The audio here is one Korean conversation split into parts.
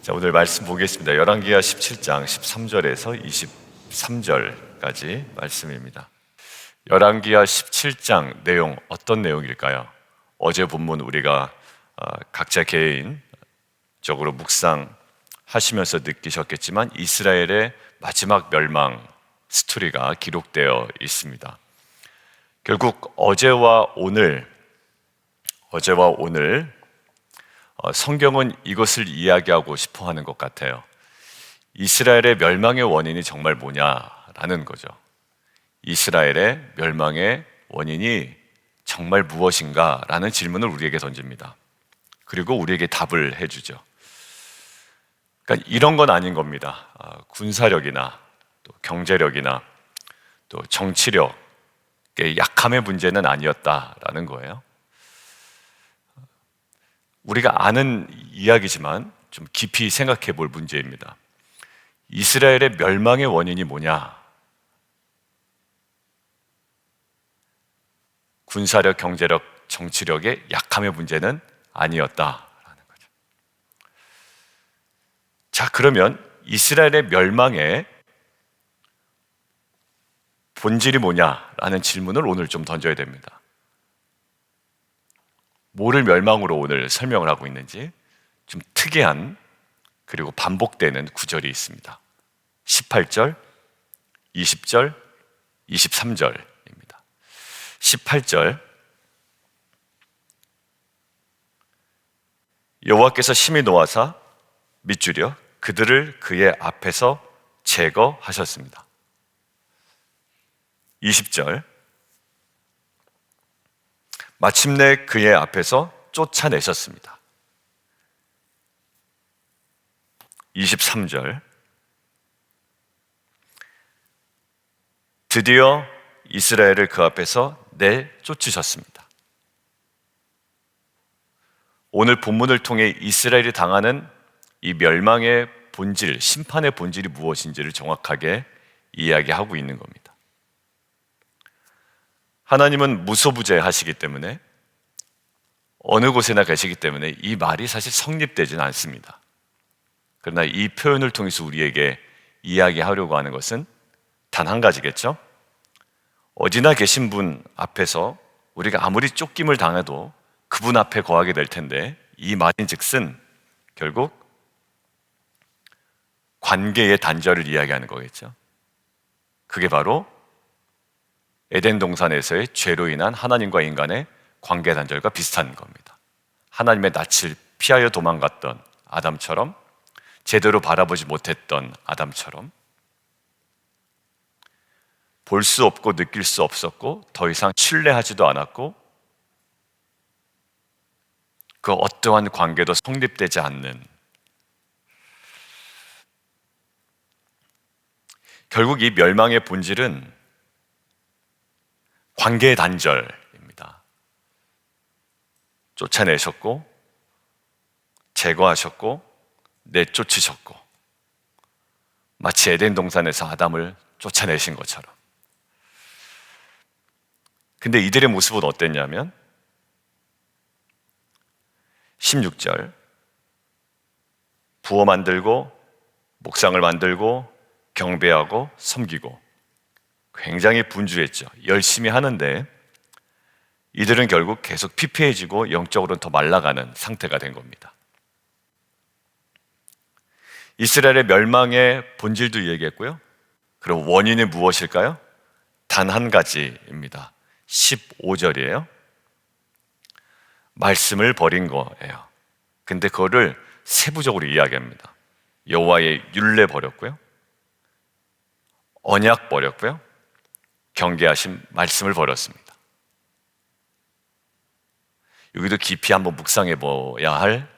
자, 오늘 말씀 보겠습니다. 열왕기하 17장 13절에서 23절까지 말씀입니다. 열왕기하 17장 내용, 어떤 내용일까요? 어제 본문 우리가 각자 개인적으로 묵상하시면서 느끼셨겠지만 이스라엘의 마지막 멸망 스토리가 기록되어 있습니다. 결국 어제와 오늘 성경은 이것을 이야기하고 싶어 하는 것 같아요. 이스라엘의 멸망의 원인이 정말 뭐냐라는 거죠. 이스라엘의 멸망의 원인이 정말 무엇인가? 라는 질문을 우리에게 던집니다. 그리고 우리에게 답을 해주죠. 그러니까 이런 건 아닌 겁니다. 군사력이나 또 경제력이나 또 정치력의 약함의 문제는 아니었다라는 거예요. 우리가 아는 이야기지만 좀 깊이 생각해 볼 문제입니다. 이스라엘의 멸망의 원인이 뭐냐? 군사력, 경제력, 정치력의 약함의 문제는 아니었다라는 거죠. 자, 그러면 이스라엘의 멸망의 본질이 뭐냐라는 질문을 오늘 좀 던져야 됩니다. 뭐를 멸망으로 오늘 설명을 하고 있는지 좀 특이한 그리고 반복되는 구절이 있습니다. 18절, 20절, 23절입니다. 18절, 여호와께서 심히 노하사 밑줄여 그들을 그의 앞에서 제거하셨습니다. 20절, 마침내 그의 앞에서 쫓아내셨습니다. 23절, 드디어 이스라엘을 그 앞에서 내쫓으셨습니다. 오늘 본문을 통해 이스라엘이 당하는 이 멸망의 본질, 심판의 본질이 무엇인지를 정확하게 이야기하고 있는 겁니다. 하나님은 무소부재하시기 때문에 어느 곳에나 계시기 때문에 이 말이 사실 성립되지는 않습니다. 그러나 이 표현을 통해서 우리에게 이야기하려고 하는 것은 단 한 가지겠죠? 어디나 계신 분 앞에서 우리가 아무리 쫓김을 당해도 그분 앞에 거하게 될 텐데 이 말인즉슨 결국 관계의 단절을 이야기하는 거겠죠. 그게 바로 에덴 동산에서의 죄로 인한 하나님과 인간의 관계 단절과 비슷한 겁니다. 하나님의 낯을 피하여 도망갔던 아담처럼, 제대로 바라보지 못했던 아담처럼 볼 수 없고 느낄 수 없었고 더 이상 신뢰하지도 않았고 그 어떠한 관계도 성립되지 않는, 결국 이 멸망의 본질은 관계의 단절입니다. 쫓아내셨고 제거하셨고 내쫓으셨고 마치 에덴 동산에서 아담을 쫓아내신 것처럼. 근데 이들의 모습은 어땠냐면 16절, 부어 만들고 목상을 만들고 경배하고 섬기고 굉장히 분주했죠. 열심히 하는데 이들은 결국 계속 피폐해지고 영적으로는 더 말라가는 상태가 된 겁니다. 이스라엘의 멸망의 본질도 얘기했고요. 그럼 원인이 무엇일까요? 단 한 가지입니다. 15절이에요. 말씀을 버린 거예요. 근데 그거를 세부적으로 이야기합니다. 여호와의 율례 버렸고요, 언약 버렸고요, 경계하신 말씀을 버렸습니다. 여기도 깊이 한번 묵상해 봐야 할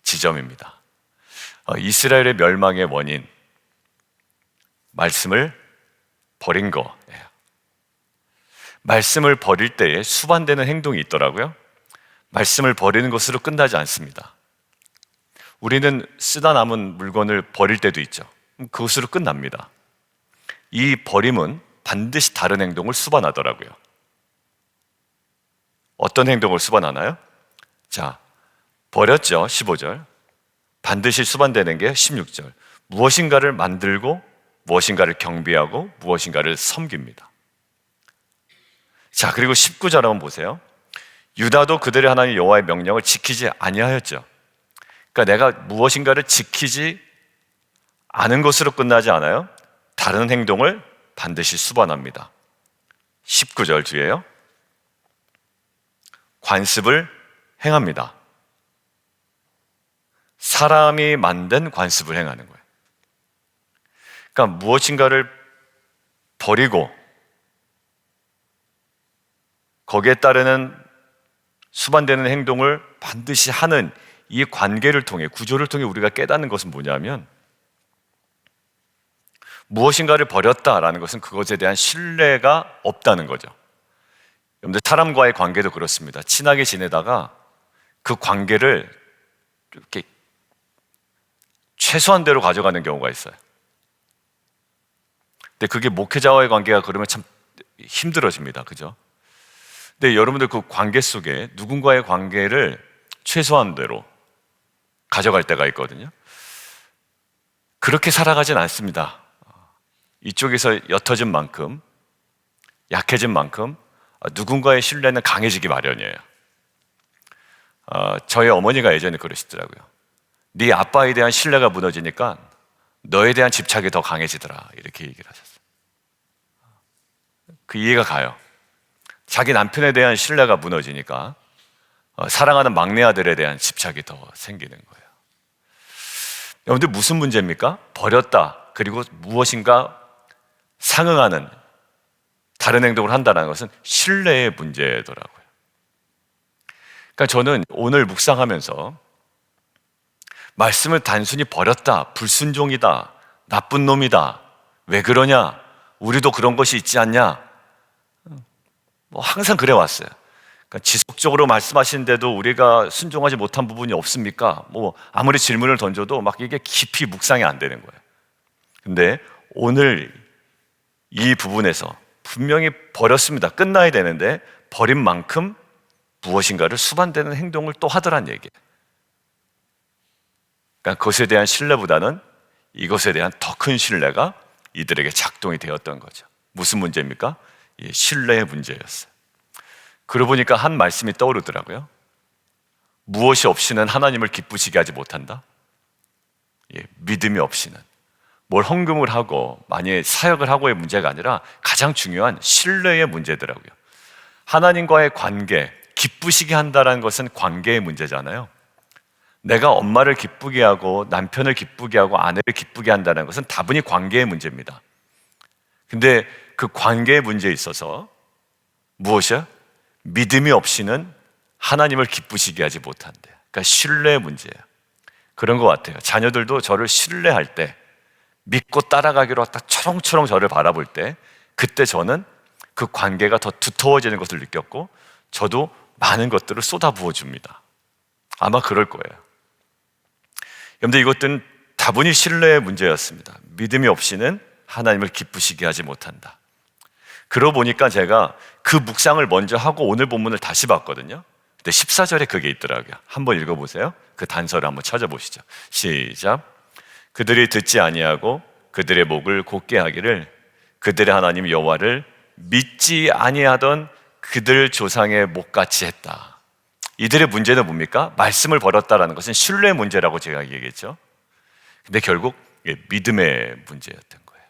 지점입니다. 이스라엘의 멸망의 원인, 말씀을 버린 거예요. 말씀을 버릴 때에 수반되는 행동이 있더라고요. 말씀을 버리는 것으로 끝나지 않습니다. 우리는 쓰다 남은 물건을 버릴 때도 있죠. 그것으로 끝납니다. 이 버림은 반드시 다른 행동을 수반하더라고요. 어떤 행동을 수반하나요? 자, 버렸죠. 15절. 반드시 수반되는 게 16절. 무엇인가를 만들고 무엇인가를 경비하고 무엇인가를 섬깁니다. 자, 그리고 19절 한번 보세요. 유다도 그들의 하나님 여호와의 명령을 지키지 아니하였죠. 그러니까 내가 무엇인가를 지키지 않은 것으로 끝나지 않아요. 다른 행동을 반드시 수반합니다. 19절 뒤에요. 관습을 행합니다. 사람이 만든 관습을 행하는 거예요. 그러니까 무엇인가를 버리고 거기에 따르는 수반되는 행동을 반드시 하는 이 관계를 통해, 구조를 통해 우리가 깨닫는 것은 뭐냐면, 무엇인가를 버렸다라는 것은 그것에 대한 신뢰가 없다는 거죠. 여러분들, 사람과의 관계도 그렇습니다. 친하게 지내다가 그 관계를 이렇게 최소한대로 가져가는 경우가 있어요. 근데 그게 목회자와의 관계가 그러면 참 힘들어집니다. 그죠? 근데 여러분들 그 관계 속에 누군가의 관계를 최소한대로 가져갈 때가 있거든요. 그렇게 살아가진 않습니다. 이쪽에서 옅어진 만큼, 약해진 만큼 누군가의 신뢰는 강해지기 마련이에요. 저희 어머니가 예전에 그러시더라고요. 네 아빠에 대한 신뢰가 무너지니까 너에 대한 집착이 더 강해지더라, 이렇게 얘기를 하셨어요. 그 이해가 가요. 자기 남편에 대한 신뢰가 무너지니까 사랑하는 막내 아들에 대한 집착이 더 생기는 거예요. 여러분들, 무슨 문제입니까? 버렸다, 그리고 무엇인가 상응하는 다른 행동을 한다는 것은 신뢰의 문제더라고요. 그러니까 저는 오늘 묵상하면서 말씀을 단순히 버렸다, 불순종이다, 나쁜 놈이다, 왜 그러냐, 우리도 그런 것이 있지 않냐, 항상 그래 왔어요. 그러니까 지속적으로 말씀하시는데도 우리가 순종하지 못한 부분이 없습니까? 아무리 질문을 던져도 막 이게 깊이 묵상이 안 되는 거예요. 근데 오늘 이 부분에서 분명히 버렸습니다. 끝나야 되는데 버린 만큼 무엇인가를 수반되는 행동을 또 하더란 얘기예요. 그러니까 그것에 대한 신뢰보다는 이것에 대한 더 큰 신뢰가 이들에게 작동이 되었던 거죠. 무슨 문제입니까? 신뢰의 문제였어요. 그러고 보니까 한 말씀이 떠오르더라고요. 무엇이 없이는 하나님을 기쁘시게 하지 못한다. 믿음이 없이는. 뭘 헌금을 하고 많이 사역을 하고의 문제가 아니라 가장 중요한 신뢰의 문제더라고요. 하나님과의 관계, 기쁘시게 한다는 것은 관계의 문제잖아요. 내가 엄마를 기쁘게 하고 남편을 기쁘게 하고 아내를 기쁘게 한다는 것은 다분히 관계의 문제입니다. 근데 그 관계의 문제에 있어서 무엇이야? 믿음이 없이는 하나님을 기쁘시게 하지 못한대. 그러니까 신뢰의 문제예요. 그런 것 같아요. 자녀들도 저를 신뢰할 때, 믿고 따라가기로 딱 초롱초롱 저를 바라볼 때, 그때 저는 그 관계가 더 두터워지는 것을 느꼈고 저도 많은 것들을 쏟아부어 줍니다. 아마 그럴 거예요. 그런데 이것들은 다분히 신뢰의 문제였습니다. 믿음이 없이는 하나님을 기쁘시게 하지 못한다. 그러고 보니까 제가 그 묵상을 먼저 하고 오늘 본문을 다시 봤거든요. 근데 14절에 그게 있더라고요. 한번 읽어보세요. 그 단서를 한번 찾아보시죠. 시작. 그들이 듣지 아니하고 그들의 목을 곧게 하기를 그들의 하나님 여호와를 믿지 아니하던 그들 조상의 목같이 했다. 이들의 문제는 뭡니까? 말씀을 버렸다라는 것은 신뢰의 문제라고 제가 얘기했죠. 근데 결국 믿음의 문제였던 거예요.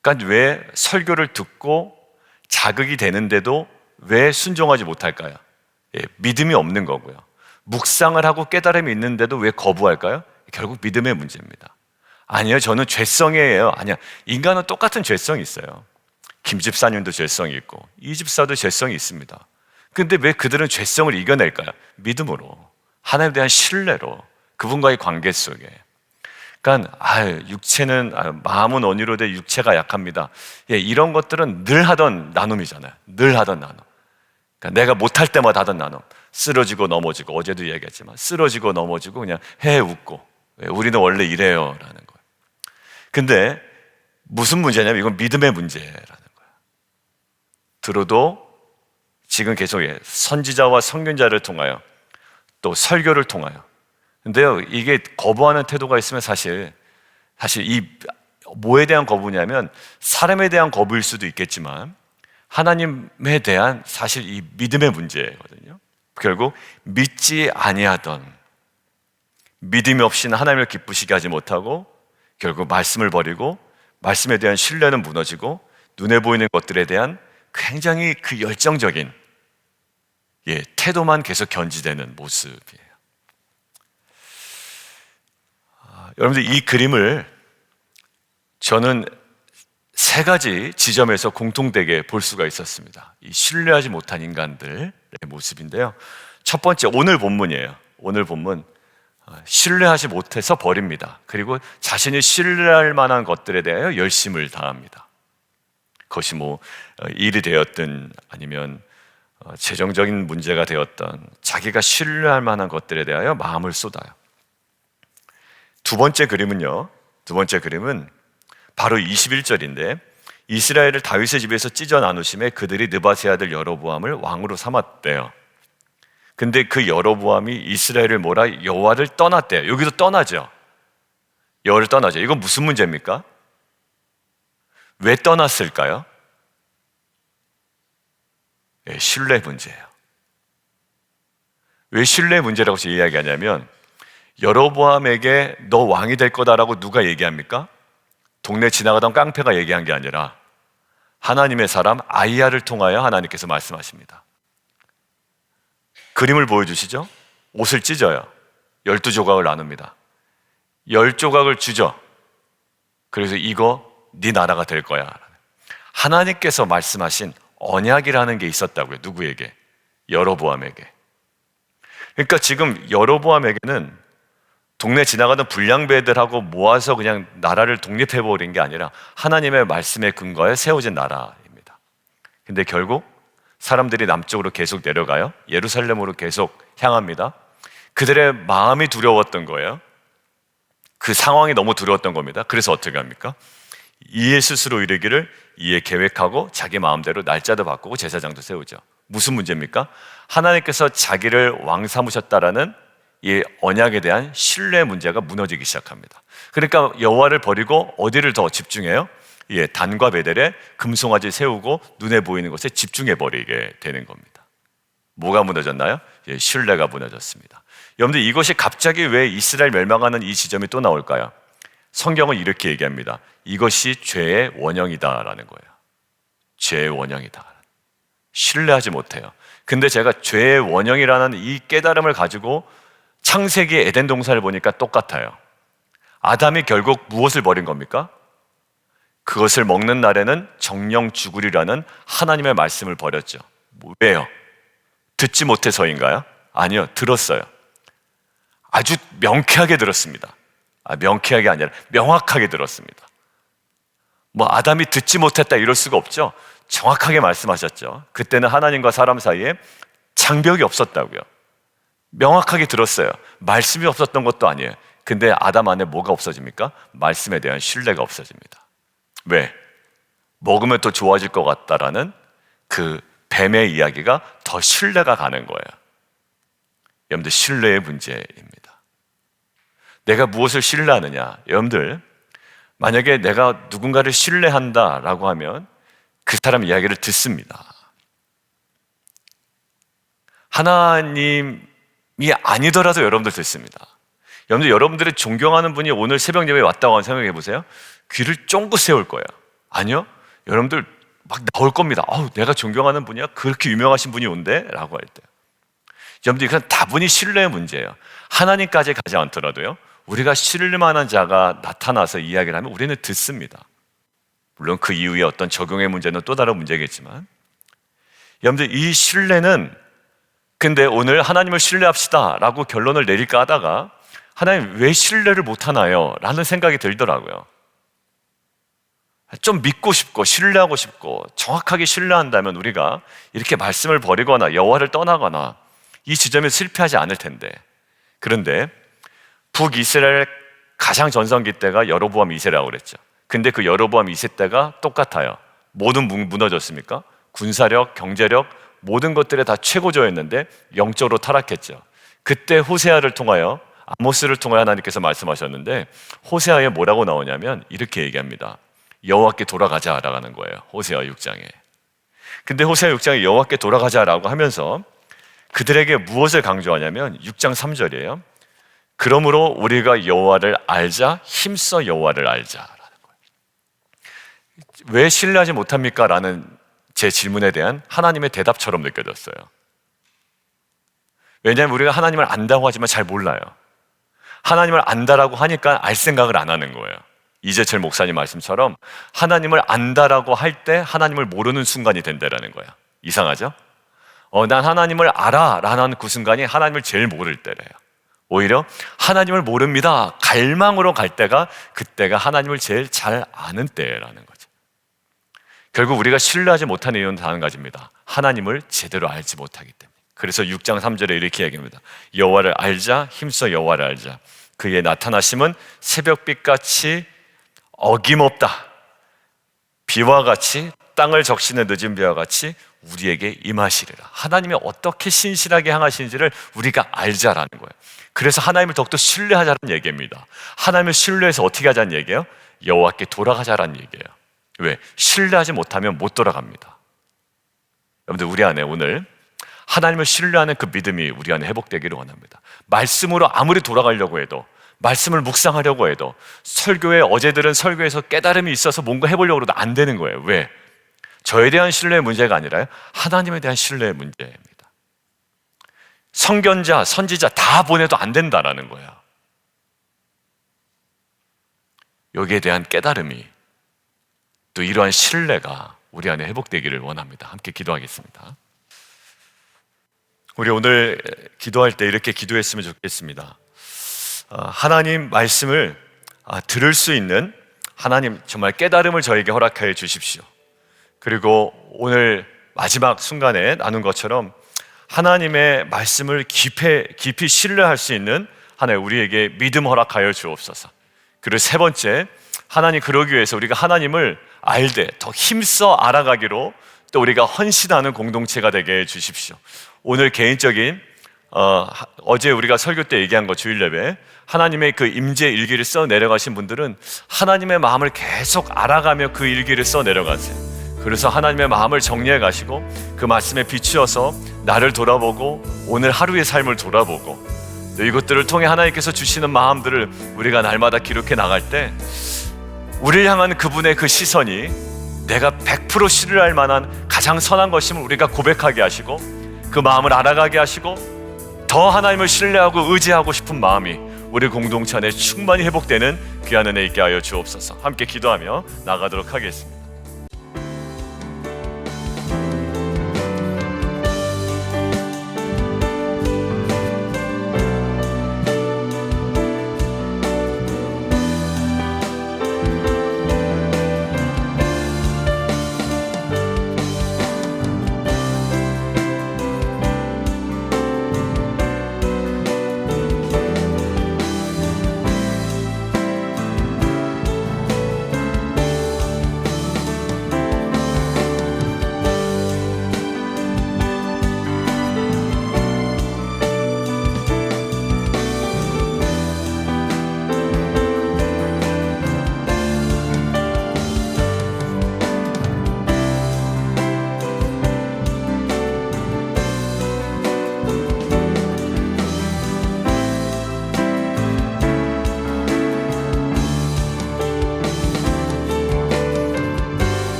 그러니까 왜 설교를 듣고 자극이 되는데도 왜 순종하지 못할까요? 믿음이 없는 거고요. 묵상을 하고 깨달음이 있는데도 왜 거부할까요? 결국 믿음의 문제입니다. 아니요, 저는 죄성이에요. 아니야, 인간은 똑같은 죄성이 있어요. 김 집사님도 죄성이 있고 이 집사도 죄성이 있습니다. 근데 왜 그들은 죄성을 이겨낼까요? 믿음으로, 하나님에 대한 신뢰로, 그분과의 관계 속에. 그러니까 육체는 마음은 언니로 돼 육체가 약합니다. 이런 것들은 늘 하던 나눔이잖아요. 늘 하던 나눔. 그러니까 내가 못할 때마다 하던 나눔. 쓰러지고 넘어지고, 어제도 이야기했지만 쓰러지고 넘어지고 그냥 웃고, 우리는 원래 이래요 라는 거예요. 근데 무슨 문제냐면 이건 믿음의 문제라는 거예요. 들어도 지금 계속 선지자와 선견자를 통하여 또 설교를 통하여 근데요, 이게 거부하는 태도가 있으면 사실 이 뭐에 대한 거부냐면 사람에 대한 거부일 수도 있겠지만 하나님에 대한 사실 이 믿음의 문제거든요. 결국 믿지 아니하던, 믿음이 없이는 하나님을 기쁘시게 하지 못하고 결국 말씀을 버리고 말씀에 대한 신뢰는 무너지고 눈에 보이는 것들에 대한 굉장히 그 열정적인 태도만 계속 견지되는 모습이에요. 여러분들, 이 그림을 저는 세 가지 지점에서 공통되게 볼 수가 있었습니다. 이 신뢰하지 못한 인간들의 모습인데요. 첫 번째, 오늘 본문이에요. 오늘 본문, 신뢰하지 못해서 버립니다. 그리고 자신이 신뢰할 만한 것들에 대하여 열심을 다합니다. 그것이 일이 되었든 아니면 재정적인 문제가 되었던 자기가 신뢰할 만한 것들에 대하여 마음을 쏟아요. 두 번째 그림은 바로 21절인데 이스라엘을 다윗의 집에서 찢어 나누심에 그들이 느밧의 아들 여로보암을 왕으로 삼았대요. 근데 그 여로보암이 이스라엘을 여호와를 떠났대요. 여기도 떠나죠. 여호와를 떠나죠. 이건 무슨 문제입니까? 왜 떠났을까요? 신뢰 문제예요. 왜 신뢰 문제라고 이야기하냐면 여로보암에게 너 왕이 될 거다라고 누가 얘기합니까? 동네 지나가던 깡패가 얘기한 게 아니라 하나님의 사람 아이야를 통하여 하나님께서 말씀하십니다. 그림을 보여주시죠? 옷을 찢어요. 12조각을 나눕니다. 10조각을 주죠. 그래서 이거 네 나라가 될 거야. 하나님께서 말씀하신 언약이라는 게 있었다고요. 누구에게? 여로보암에게. 그러니까 지금 여로보암에게는 동네 지나가던 불량배들하고 모아서 그냥 나라를 독립해버린 게 아니라 하나님의 말씀에 근거해 세워진 나라입니다. 근데 결국 사람들이 남쪽으로 계속 내려가요. 예루살렘으로 계속 향합니다. 그들의 마음이 두려웠던 거예요. 그 상황이 너무 두려웠던 겁니다. 그래서 어떻게 합니까? 이에 스스로 이르기를 이에 계획하고 자기 마음대로 날짜도 바꾸고 제사장도 세우죠. 무슨 문제입니까? 하나님께서 자기를 왕 삼으셨다라는 이 언약에 대한 신뢰 문제가 무너지기 시작합니다. 그러니까 여호와를 버리고 어디를 더 집중해요? 단과 베델에 금송아지 세우고 눈에 보이는 것에 집중해 버리게 되는 겁니다. 뭐가 무너졌나요? 신뢰가 무너졌습니다. 여러분들, 이것이 갑자기 왜 이스라엘 멸망하는 이 지점이 또 나올까요? 성경은 이렇게 얘기합니다. 이것이 죄의 원형이다라는 거예요. 죄의 원형이다. 신뢰하지 못해요. 근데 제가 죄의 원형이라는 이 깨달음을 가지고 창세기 에덴 동산을 보니까 똑같아요. 아담이 결국 무엇을 버린 겁니까? 그것을 먹는 날에는 정령 죽으리라는 하나님의 말씀을 버렸죠. 왜요? 듣지 못해서인가요? 아니요, 들었어요. 아주 명쾌하게 들었습니다. 명쾌하게 아니라 명확하게 들었습니다. 아담이 듣지 못했다 이럴 수가 없죠. 정확하게 말씀하셨죠. 그때는 하나님과 사람 사이에 장벽이 없었다고요. 명확하게 들었어요. 말씀이 없었던 것도 아니에요. 근데 아담 안에 뭐가 없어집니까? 말씀에 대한 신뢰가 없어집니다. 왜? 먹으면 더 좋아질 것 같다라는 그 뱀의 이야기가 더 신뢰가 가는 거예요. 여러분들, 신뢰의 문제입니다. 내가 무엇을 신뢰하느냐? 여러분들, 만약에 내가 누군가를 신뢰한다라고 하면 그 사람 이야기를 듣습니다. 하나님이 아니더라도 여러분들 듣습니다. 여러분들이 존경하는 분이 오늘 새벽 예배에 왔다고 생각해 보세요. 귀를 쫑긋 세울 거예요. 아니요, 여러분들 막 나올 겁니다. 내가 존경하는 분이야? 그렇게 유명하신 분이 온대? 라고 할 때. 여러분들, 이건 다분히 신뢰의 문제예요. 하나님까지 가지 않더라도요, 우리가 신뢰만한 자가 나타나서 이야기를 하면 우리는 듣습니다. 물론 그 이후에 어떤 적용의 문제는 또 다른 문제겠지만, 여러분들, 이 신뢰는, 근데 오늘 하나님을 신뢰합시다 라고 결론을 내릴까 하다가 하나님 왜 신뢰를 못하나요? 라는 생각이 들더라고요. 좀 믿고 싶고 신뢰하고 싶고 정확하게 신뢰한다면 우리가 이렇게 말씀을 버리거나 여호와를 떠나거나 이 지점에 실패하지 않을 텐데, 그런데 북이스라엘 가장 전성기 때가 여로보암 2세라고 그랬죠. 근데 그 여로보암 2세 때가 똑같아요. 모든 무너졌습니까? 군사력, 경제력, 모든 것들에 다 최고조였는데 영적으로 타락했죠. 그때 호세아를 통하여 아모스를 통해 하나님께서 말씀하셨는데 호세아에 뭐라고 나오냐면 이렇게 얘기합니다. 여호와께 돌아가자라고 하는 거예요. 호세아 6장에. 근데 호세아 6장에 여호와께 돌아가자라고 하면서 그들에게 무엇을 강조하냐면 6장 3절이에요. 그러므로 우리가 여호와를 알자, 힘써 여호와를 알자라는 거예요. 왜 신뢰하지 못합니까? 라는 제 질문에 대한 하나님의 대답처럼 느껴졌어요. 왜냐하면 우리가 하나님을 안다고 하지만 잘 몰라요. 하나님을 안다라고 하니까 알 생각을 안 하는 거예요. 이재철 목사님 말씀처럼 하나님을 안다라고 할 때 하나님을 모르는 순간이 된다라는 거야. 이상하죠? 난 하나님을 알아 라는 그 순간이 하나님을 제일 모를 때래요. 오히려 하나님을 모릅니다 갈망으로 갈 때가 그때가 하나님을 제일 잘 아는 때라는 거죠. 결국 우리가 신뢰하지 못하는 이유는 단 한 가지입니다. 하나님을 제대로 알지 못하기 때문에. 그래서 6장 3절에 이렇게 얘기합니다. 여호와를 알자, 힘써 여호와를 알자. 그의 나타나심은 새벽빛같이 어김없다. 비와 같이 땅을 적시는 늦은 비와 같이 우리에게 임하시리라. 하나님이 어떻게 신실하게 향하시는지를 우리가 알자라는 거예요. 그래서 하나님을 더욱더 신뢰하자는 얘기입니다. 하나님을 신뢰해서 어떻게 하자는 얘기예요? 여호와께 돌아가자라는 얘기예요. 왜? 신뢰하지 못하면 못 돌아갑니다. 여러분들 우리 안에 오늘 하나님을 신뢰하는 그 믿음이 우리 안에 회복되기를 원합니다. 말씀으로 아무리 돌아가려고 해도, 말씀을 묵상하려고 해도, 설교에 어제 들은 설교에서 깨달음이 있어서 뭔가 해보려고 해도 안 되는 거예요. 왜? 저에 대한 신뢰의 문제가 아니라요, 하나님에 대한 신뢰의 문제입니다. 선견자, 선지자 다 보내도 안 된다라는 거예요. 여기에 대한 깨달음이, 또 이러한 신뢰가 우리 안에 회복되기를 원합니다. 함께 기도하겠습니다. 우리 오늘 기도할 때 이렇게 기도했으면 좋겠습니다. 하나님 말씀을 들을 수 있는 하나님 정말 깨달음을 저에게 허락하여 주십시오. 그리고 오늘 마지막 순간에 나눈 것처럼 하나님의 말씀을 깊이 신뢰할 수 있는 하나님 우리에게 믿음 허락하여 주옵소서. 그리고 세 번째, 하나님 그러기 위해서 우리가 하나님을 알되 더 힘써 알아가기로 또 우리가 헌신하는 공동체가 되게 해 주십시오. 오늘 개인적인 어제 우리가 설교 때 얘기한 거 주일 예배, 하나님의 그 임재 일기를 써 내려가신 분들은 하나님의 마음을 계속 알아가며 그 일기를 써 내려가세요. 그래서 하나님의 마음을 정리해 가시고 그 말씀에 비추어서 나를 돌아보고 오늘 하루의 삶을 돌아보고 또 이것들을 통해 하나님께서 주시는 마음들을 우리가 날마다 기록해 나갈 때 우리를 향한 그분의 그 시선이 내가 100% 신뢰할 만한 가장 선한 것임을 우리가 고백하게 하시고 그 마음을 알아가게 하시고 더 하나님을 신뢰하고 의지하고 싶은 마음이 우리 공동체 안에 충만히 회복되는 귀한 은혜 있게 하여 주옵소서. 함께 기도하며 나가도록 하겠습니다.